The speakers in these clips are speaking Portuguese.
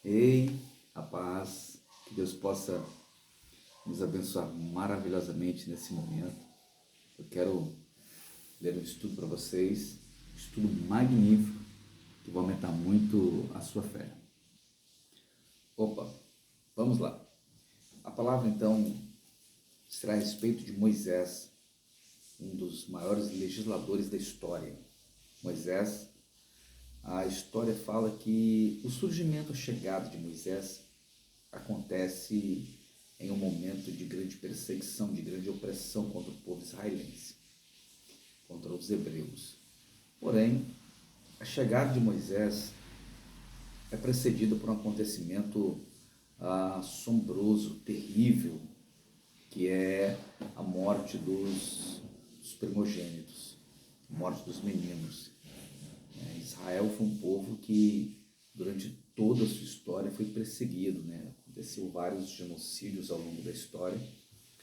Ei, a paz, que Deus possa nos abençoar maravilhosamente nesse momento. Eu quero ler um estudo para vocês, um estudo magnífico, que vai aumentar muito a sua fé. Opa, vamos lá. A palavra então será a respeito de Moisés, um dos maiores legisladores da história. Moisés, a história fala que o surgimento, a chegada de Moisés acontece em um momento de grande perseguição, de grande opressão contra o povo israelense, contra os hebreus. Porém, a chegada de Moisés é precedida por um acontecimento assombroso, terrível, que é a morte dos primogênitos, a morte dos meninos. Israel foi um povo que, durante toda a sua história, foi perseguido, né? Aconteceu vários genocídios ao longo da história,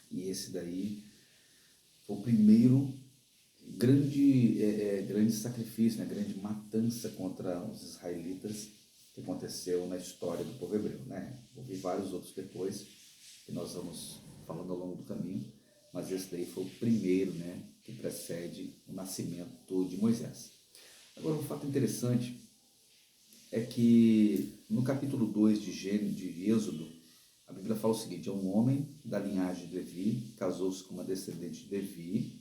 e esse daí foi o primeiro grande sacrifício, né? Grande matança contra os israelitas que aconteceu na história do povo hebreu, né? Houve vários outros depois, que nós vamos falando ao longo do caminho, mas esse daí foi o primeiro, né? Que precede o nascimento de Moisés. Agora, um fato interessante é que no capítulo 2 de Êxodo, a Bíblia fala o seguinte: é um homem da linhagem de Levi, casou-se com uma descendente de Levi,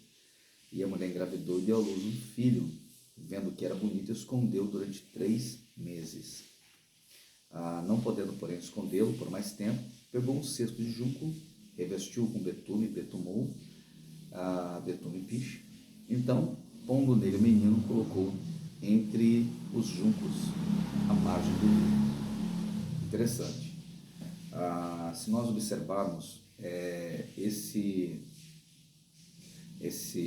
e a mulher engravidou e deu à luz um filho. Vendo que era bonito, escondeu durante 3 meses. Não podendo, porém, escondê-lo por mais tempo, pegou um cesto de junco, revestiu com betume, betumou, betume e piche. Então, pondo nele o menino, colocou entre os juncos à margem do rio. Interessante. Se nós observarmos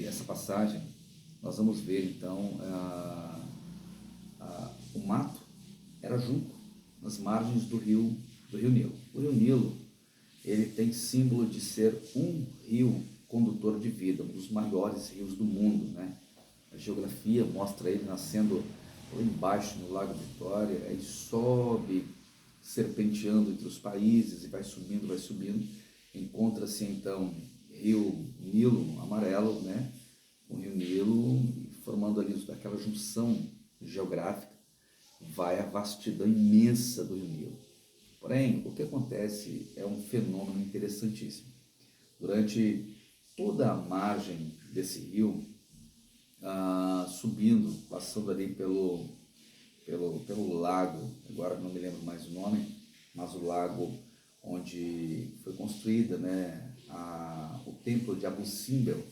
essa passagem, nós vamos ver então o mato era junco nas margens do rio Nilo. O rio Nilo, ele tem símbolo de ser um rio condutor de vida, um dos maiores rios do mundo, né? A geografia mostra ele nascendo lá embaixo no Lago Vitória, aí sobe serpenteando entre os países e vai subindo, encontra-se então rio Nilo amarelo, né? O rio Nilo, formando ali aquela junção geográfica, vai a vastidão imensa do rio Nilo. Porém, o que acontece é um fenômeno interessantíssimo. Durante toda a margem desse rio, subindo, passando ali pelo lago, agora não me lembro mais o nome, mas o lago onde foi construída, né, o templo de Abu Simbel,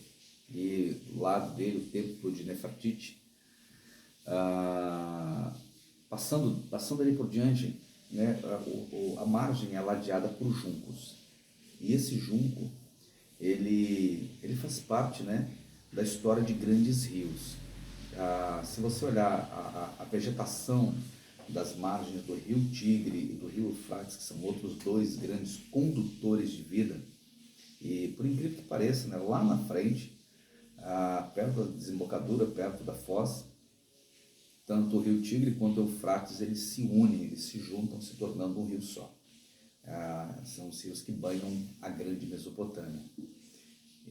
e do lado dele o templo de Nefertiti. Passando ali por diante, né, a margem é ladeada por juncos, e esse junco ele faz parte, né, da história de grandes rios. Se você olhar a vegetação das margens do rio Tigre e do rio Eufrates, que são outros dois grandes condutores de vida, e por incrível que pareça, né, lá na frente, perto da desembocadura, perto da foz, tanto o rio Tigre quanto o Eufrates, eles se unem, eles se juntam, se tornando um rio só. São os rios que banham a grande Mesopotâmia.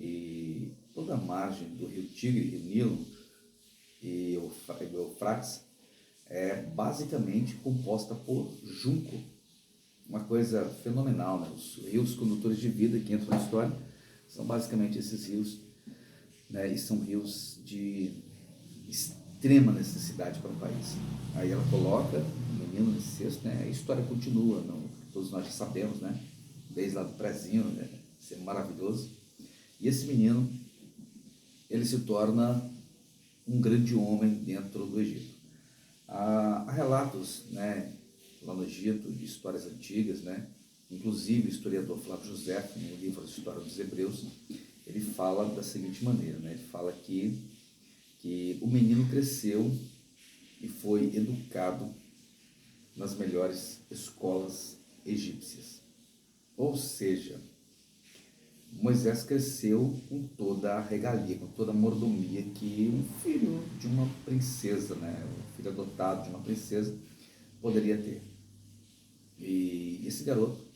E toda a margem do rio Tigre, rio Nilo e o Eufrates é basicamente composta por junco, uma coisa fenomenal, né? Os rios condutores de vida que entram na história são basicamente esses rios, né? E são rios de extrema necessidade para o país. Aí ela coloca o menino nesse cesto, né? A história continua, não? Todos nós já sabemos, né? Desde lá do prezinho, né? Isso é maravilhoso. E esse menino, ele se torna um grande homem dentro do Egito. Há relatos, né, lá no Egito, de histórias antigas, né? Inclusive o historiador Flávio José, no livro História dos Hebreus, ele fala da seguinte maneira, né? Ele fala que o menino cresceu e foi educado nas melhores escolas egípcias. Ou seja, Moisés cresceu com toda a regalia, com toda a mordomia que um filho de uma princesa, né, um filho adotado de uma princesa, poderia ter. E esse garoto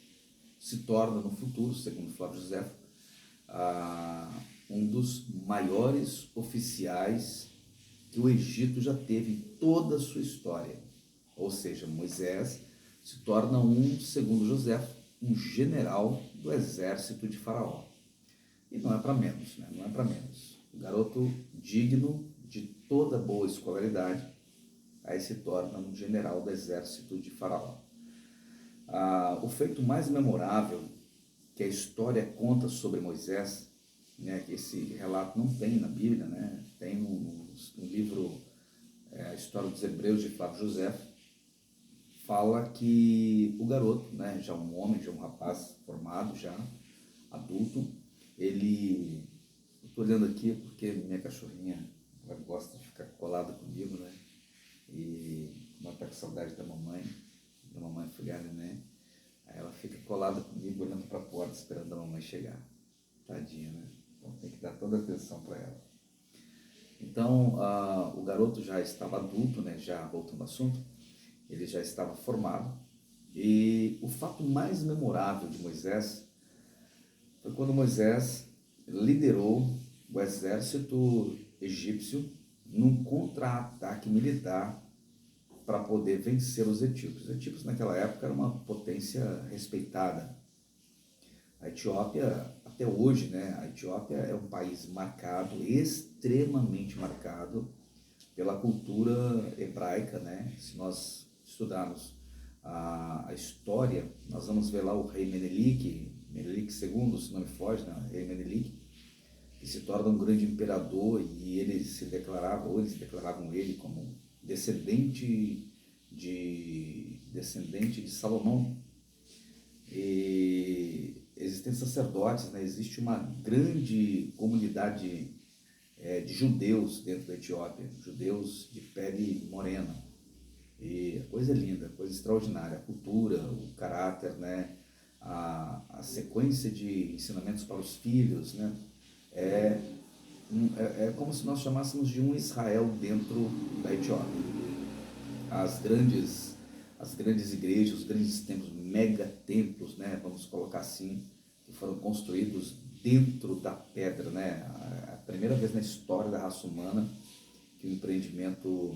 se torna no futuro, segundo Flávio José, um dos maiores oficiais que o Egito já teve em toda a sua história. Ou seja, Moisés se torna segundo José, um general do exército de Faraó. E não é para menos, né? Não é para menos. O garoto digno de toda boa escolaridade, aí se torna um general do exército de Faraó. O feito mais memorável que a história conta sobre Moisés, né, que esse relato não tem na Bíblia, né, tem no livro A História dos Hebreus, de Flávio José, fala que o garoto, né, já um homem, já um rapaz formado, já adulto, ele... Estou olhando aqui porque minha cachorrinha, ela gosta de ficar colada comigo, né, e ela está com saudade da mamãe foi a neném, aí ela fica colada comigo, olhando para a porta, esperando a mamãe chegar. Tadinha, né? Então tem que dar toda a atenção para ela. Então, o garoto já estava adulto, né? Já voltando ao assunto, ele já estava formado. E o fato mais memorável de Moisés foi quando Moisés liderou o exército egípcio num contra-ataque militar para poder vencer os etíopes. Os etíopes naquela época era uma potência respeitada. A Etiópia, até hoje, né, a Etiópia é um país marcado, extremamente marcado pela cultura hebraica, né? Se nós estudarmos a história, nós vamos ver lá o rei Menelik II, se não me foge, né? Rei Menelik, que se torna um grande imperador e eles declaravam ele como descendente de Salomão. E existem sacerdotes, né? Existe uma grande comunidade de judeus dentro da Etiópia, judeus de pele morena. E coisa linda, coisa extraordinária, a cultura, o caráter, né? A sequência de ensinamentos para os filhos, né? É como se nós chamássemos de um Israel dentro da Etiópia. As grandes igrejas, os grandes templos, mega templos, né, vamos colocar assim, que foram construídos dentro da pedra, né? A primeira vez na história da raça humana que o empreendimento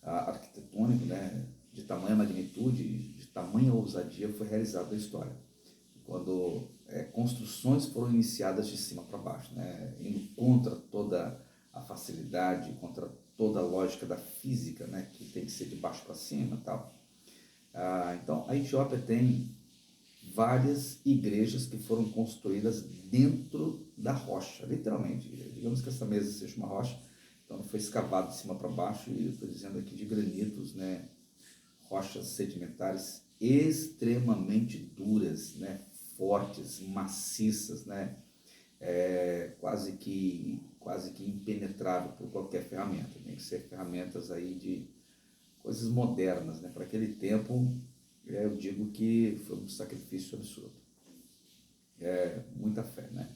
arquitetônico, né, de tamanha magnitude, de tamanha ousadia foi realizado na história. Quando construções foram iniciadas de cima para baixo, né, indo contra toda a facilidade, contra toda a lógica da física, né, que tem que ser de baixo para cima e tal. Então, a Etiópia tem várias igrejas que foram construídas dentro da rocha, literalmente. Digamos que essa mesa seja uma rocha, então foi escavado de cima para baixo, e eu estou dizendo aqui de granitos, né, rochas sedimentares extremamente duras, né, fortes, maciças, né, quase que impenetrável por qualquer ferramenta. Tem que ser ferramentas aí de coisas modernas, né? Para aquele tempo, eu digo que foi um sacrifício absurdo. Muita fé, né?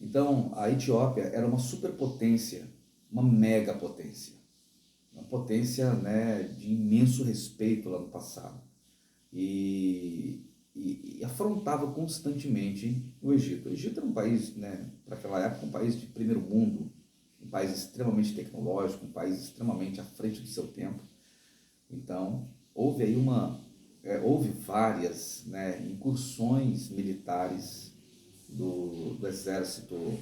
Então, a Etiópia era uma superpotência, uma megapotência, uma potência, né, de imenso respeito lá no passado. E afrontava constantemente o Egito. O Egito era um país, né, para aquela época, um país de primeiro mundo, um país extremamente tecnológico, um país extremamente à frente do seu tempo. Então, houve aí houve várias, né, incursões militares do exército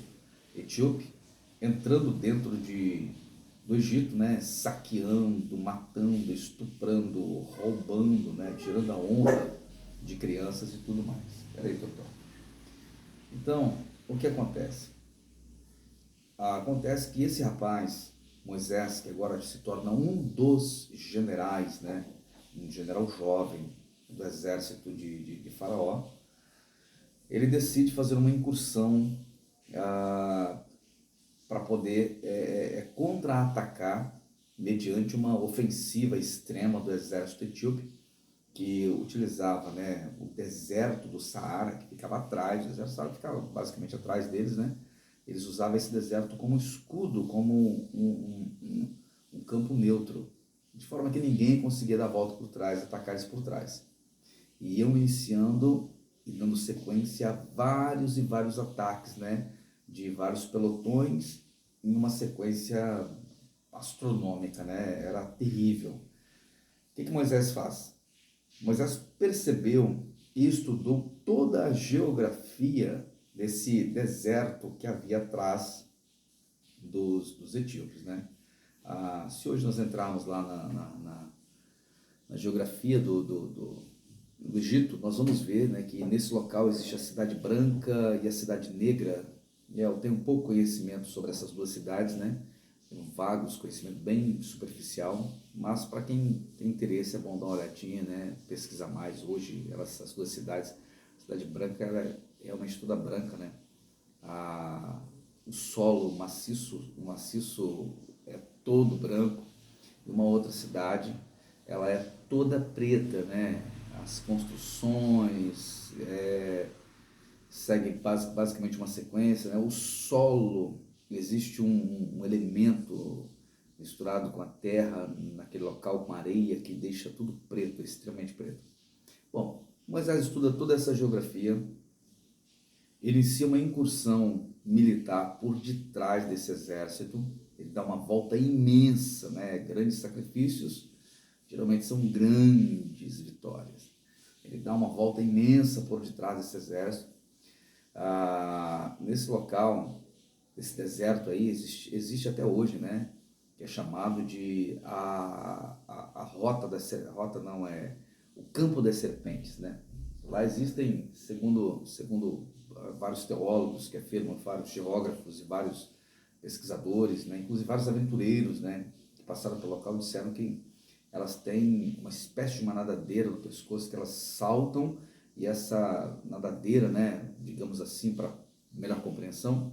etíope, entrando dentro do Egito, né, saqueando, matando, estuprando, roubando, né, tirando a honra de crianças e tudo mais. Espera aí, doutor. Então, o que acontece? Acontece que esse rapaz, Moisés, que agora se torna um dos generais, né, um general jovem do exército de Faraó, ele decide fazer uma incursão para poder contra-atacar mediante uma ofensiva extrema do exército etíope, que utilizava, né, o deserto do Saara, que ficava atrás, o deserto do Saara ficava basicamente atrás deles, né? Eles usavam esse deserto como escudo, como um campo neutro, de forma que ninguém conseguia dar a volta por trás, atacar eles por trás. e iam iniciando e dando sequência a vários e vários ataques, né, de vários pelotões em uma sequência astronômica, né, era terrível. O que Moisés faz? Moisés percebeu e estudou toda a geografia desse deserto que havia atrás dos etíopes, né? Se hoje nós entrarmos lá na geografia do Egito, nós vamos ver, né, que nesse local existe a cidade branca e a cidade negra. Eu tenho um pouco conhecimento sobre essas duas cidades, né? Tenho vagos, conhecimento bem superficial, mas para quem tem interesse é bom dar uma olhadinha, né? Pesquisar mais. Hoje, essas duas cidades, a cidade branca ela é realmente toda branca, né? O solo o maciço é todo branco. E uma outra cidade, ela é toda preta, né? As construções seguem basicamente uma sequência, né? O solo, existe um elemento misturado com a terra, naquele local, com areia, que deixa tudo preto, extremamente preto. Bom, Moisés estuda toda essa geografia, ele inicia uma incursão militar por detrás desse exército, ele dá uma volta imensa, né? Grandes sacrifícios, geralmente são grandes vitórias. Ele dá uma volta imensa por detrás desse exército. Nesse local, esse deserto aí, existe até hoje, né? Que é chamado de a rota não, é o campo das serpentes, né? Lá existem, segundo vários teólogos que afirmam, vários geógrafos e vários pesquisadores, né? Inclusive vários aventureiros, né? Que passaram pelo local, disseram que elas têm uma espécie de uma nadadeira no pescoço que elas saltam, e essa nadadeira, né, digamos assim, para melhor compreensão,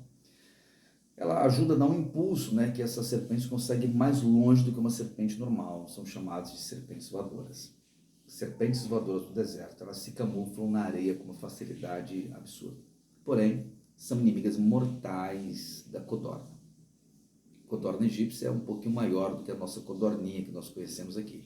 ela ajuda a dar um impulso, né, que essas serpentes conseguem ir mais longe do que uma serpente normal. São chamadas de serpentes voadoras. Serpentes voadoras do deserto, elas se camuflam na areia com uma facilidade absurda. Porém, são inimigas mortais da codorna. A codorna egípcia é um pouquinho maior do que a nossa codorninha que nós conhecemos aqui.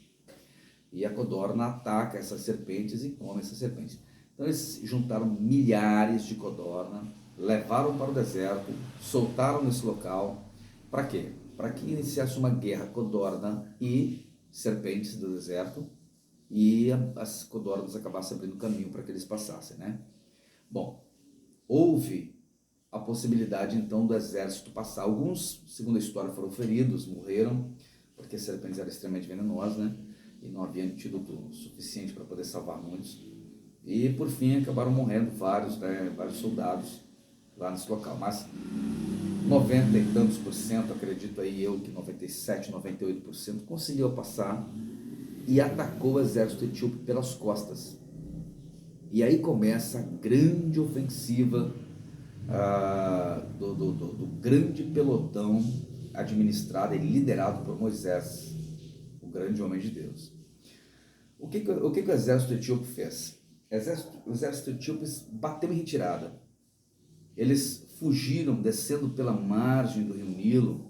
E a codorna ataca essas serpentes e come essas serpentes. Então eles juntaram milhares de codorna, levaram para o deserto, soltaram nesse local. Para quê? Para que iniciasse uma guerra codorna e serpentes do deserto, e as codornas acabassem abrindo caminho para que eles passassem, né? Bom, houve a possibilidade então do exército passar. Alguns, segundo a história, foram feridos, morreram, porque as serpentes eram extremamente venenosas, né? E não havia antídoto suficiente para poder salvar muitos. E por fim acabaram morrendo vários, né, vários soldados lá nesse local. Mas 90 e tantos por cento, acredito aí eu que 97, 98% conseguiu passar e atacou o exército etíope pelas costas. E aí começa a grande ofensiva do grande pelotão administrado e liderado por Moisés, o grande homem de Deus. O que o exército etíope fez? O exército etíope bateu em retirada. Eles fugiram, descendo pela margem do rio Nilo,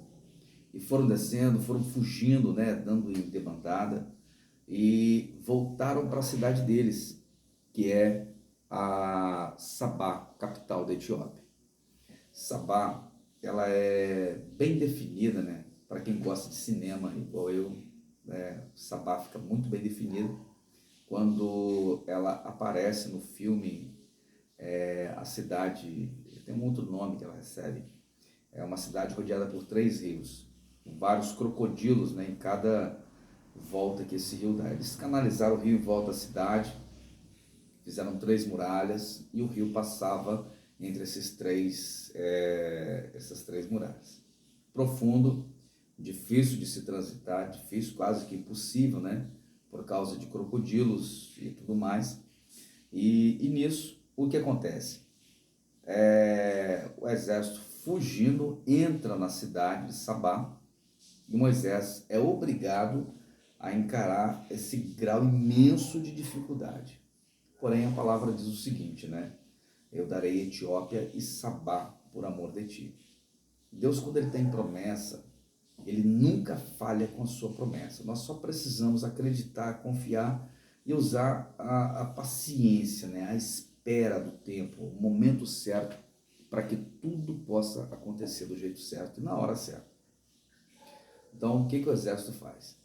e foram descendo, foram fugindo, né, dando em debandada, e voltaram para a cidade deles, que é a Sabá, capital da Etiópia. Sabá, ela é bem definida, né? Para quem gosta de cinema, igual eu, né? Sabá fica muito bem definida quando ela aparece no filme. A cidade tem um outro nome que ela recebe. É uma cidade rodeada por 3 rios, com vários crocodilos, né, em cada volta que esse rio dá. Eles canalizaram o rio em volta da cidade, fizeram 3 muralhas, e o rio passava entre essas três muralhas. Profundo, difícil de se transitar, difícil, quase que impossível, né? Por causa de crocodilos e tudo mais. E nisso, o que acontece? O exército fugindo entra na cidade de Sabá, e Moisés é obrigado a encarar esse grau imenso de dificuldade. Porém, a palavra diz o seguinte, né? Eu darei Etiópia e Sabá por amor de ti. Deus, quando ele tem promessa, ele nunca falha com a sua promessa. Nós só precisamos acreditar, confiar e usar a paciência, né? A espera do tempo, o momento certo para que tudo possa acontecer do jeito certo e na hora certa. Então, o que o exército faz?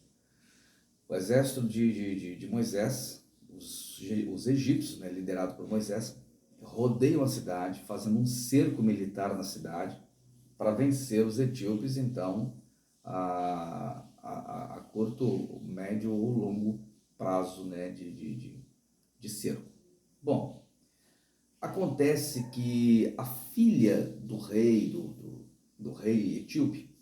O exército de Moisés, os egípcios, né, liderado por Moisés, rodeiam a cidade, fazendo um cerco militar na cidade para vencer os etíopes, então, a curto, médio ou longo prazo, né, de cerco. Bom, acontece que a filha do rei, do rei etíope,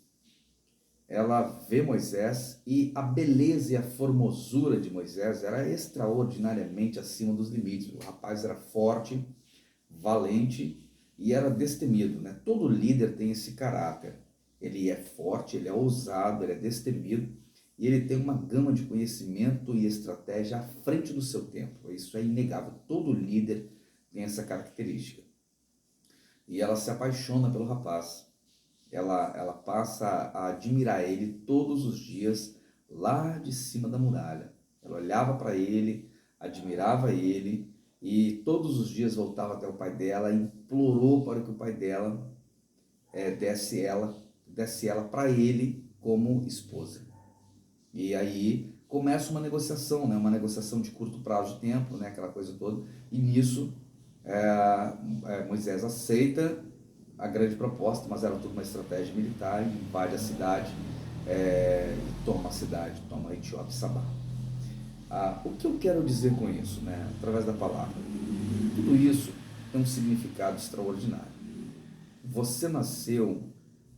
ela vê Moisés e a beleza e a formosura de Moisés era extraordinariamente acima dos limites. O rapaz era forte, valente e era destemido, né? Todo líder tem esse caráter. Ele é forte, ele é ousado, ele é destemido e ele tem uma gama de conhecimento e estratégia à frente do seu tempo. Isso é inegável. Todo líder tem essa característica. E ela se apaixona pelo rapaz. Ela passa a admirar ele todos os dias lá de cima da muralha. Ela olhava para ele, admirava ele e todos os dias voltava até o pai dela e implorou para que o pai dela desse ela para ele como esposa. E aí começa uma negociação, né? Uma negociação de curto prazo de tempo, né? Aquela coisa toda. E nisso Moisés aceita a grande proposta, mas era tudo uma estratégia militar, invade a cidade e toma a cidade, toma a Etiópia e Sabá. O que eu quero dizer com isso, né? Através da palavra? Tudo isso tem um significado extraordinário. Você nasceu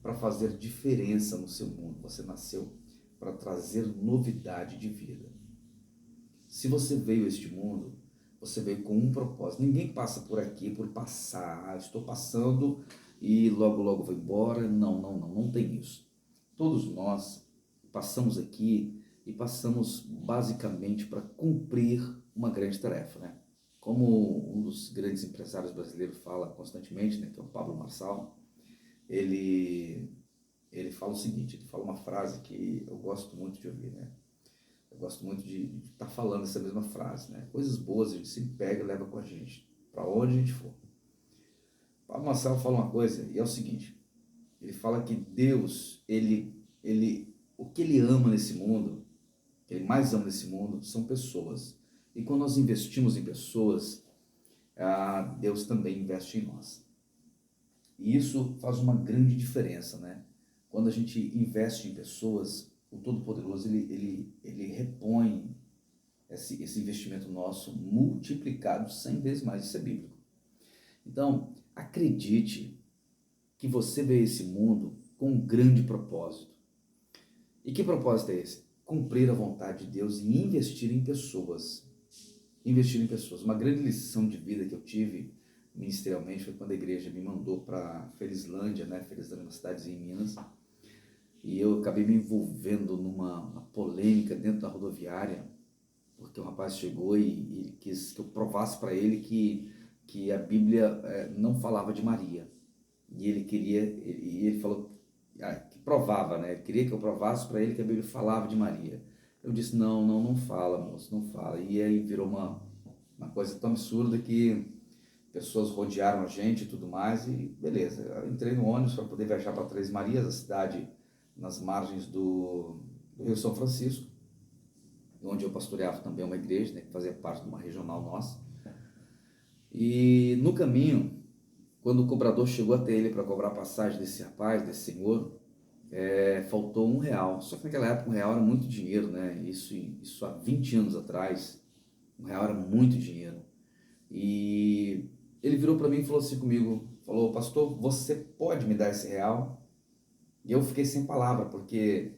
para fazer diferença no seu mundo, você nasceu para trazer novidade de vida. Se você veio a este mundo, você veio com um propósito. Ninguém passa por aqui por passar. Estou passando e logo vou embora. Não tem isso. Todos nós passamos aqui e passamos basicamente para cumprir uma grande tarefa, né? Como um dos grandes empresários brasileiros fala constantemente, né, que é o Pablo Marçal, ele fala o seguinte, ele fala uma frase que eu gosto muito de ouvir, né? Eu gosto muito de estar falando essa mesma frase, né? Coisas boas a gente sempre pega e leva com a gente, para onde a gente for. O Pablo Marçal fala uma coisa, e é o seguinte, ele fala que Deus, o que ele ama nesse mundo, o que ele mais ama nesse mundo, são pessoas. E quando nós investimos em pessoas, Deus também investe em nós. E isso faz uma grande diferença, né? Quando a gente investe em pessoas, o Todo-Poderoso, ele repõe esse investimento nosso multiplicado 100 vezes mais. Isso é bíblico. Então, acredite que você veio a esse mundo com um grande propósito. E que propósito é esse? Cumprir a vontade de Deus e investir em pessoas. Investir em pessoas. Uma grande lição de vida que eu tive ministerialmente foi quando a igreja me mandou para Felizlândia, né? Felizlândia é uma cidadezinha em Minas. E eu acabei me envolvendo numa polêmica dentro da rodoviária, porque o rapaz chegou e quis que eu provasse para ele que a Bíblia não falava de Maria. E ele falou que provava, né? Ele queria que eu provasse para ele que a Bíblia falava de Maria. Eu disse, não fala, moço, não fala. E aí virou uma coisa tão absurda que pessoas rodearam a gente e tudo mais, e beleza. Eu entrei no ônibus para poder viajar para Três Marias, a cidade nas margens do Rio São Francisco, onde eu pastoreava também uma igreja, né, que fazia parte de uma regional nossa. E no caminho, quando o cobrador chegou até ele para cobrar a passagem desse rapaz, desse senhor, faltou R$1. Só que naquela época R$1 era muito dinheiro, né? Isso há 20 anos atrás, R$1 era muito dinheiro. E ele virou para mim e falou assim comigo, falou, pastor, você pode me dar esse R$1? E eu fiquei sem palavra, porque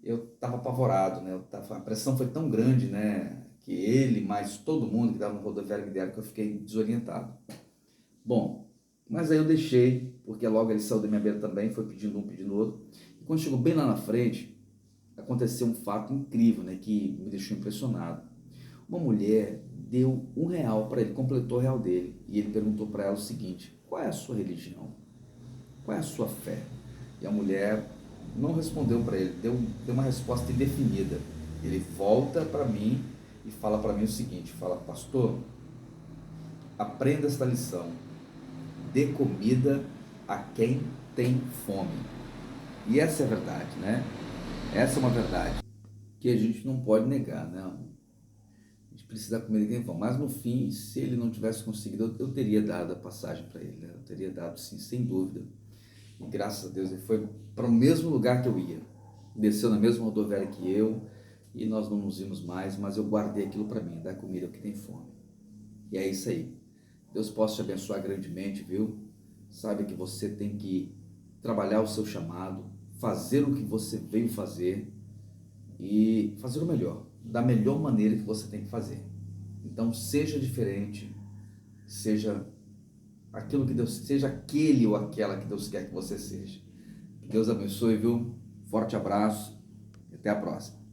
eu estava apavorado, né? A pressão foi tão grande, né? Que ele, mais todo mundo que estava no rodoviário me deram, que eu fiquei desorientado. Bom, mas aí eu deixei, porque logo ele saiu da minha beira também, foi pedindo um, pedindo outro. E quando chegou bem lá na frente, aconteceu um fato incrível, né? Que me deixou impressionado. Uma mulher deu R$1 para ele, completou o R$1 dele. E ele perguntou para ela o seguinte, qual é a sua religião? Qual é a sua fé? E a mulher não respondeu para ele, deu uma resposta indefinida. Ele volta para mim e fala para mim o seguinte, fala: pastor, aprenda esta lição, dê comida a quem tem fome. E essa é a verdade, né? Essa é uma verdade que a gente não pode negar, né? A gente precisa dar comida a quem tem fome. Mas no fim, se ele não tivesse conseguido, eu teria dado a passagem para ele, né? Eu teria dado, sim, sem dúvida. E graças a Deus ele foi para o mesmo lugar que eu ia, desceu na mesma rodoviária que eu, e nós não nos vimos mais, mas eu guardei aquilo para mim, dar comida ao que tem fome. E é isso aí. Deus possa te abençoar grandemente, viu? Sabe que você tem que trabalhar o seu chamado, fazer o que você veio fazer e fazer o melhor, da melhor maneira que você tem que fazer. Então seja diferente, seja aquilo que Deus, seja aquele ou aquela que Deus quer que você seja. Que Deus abençoe, viu? Forte abraço e até a próxima.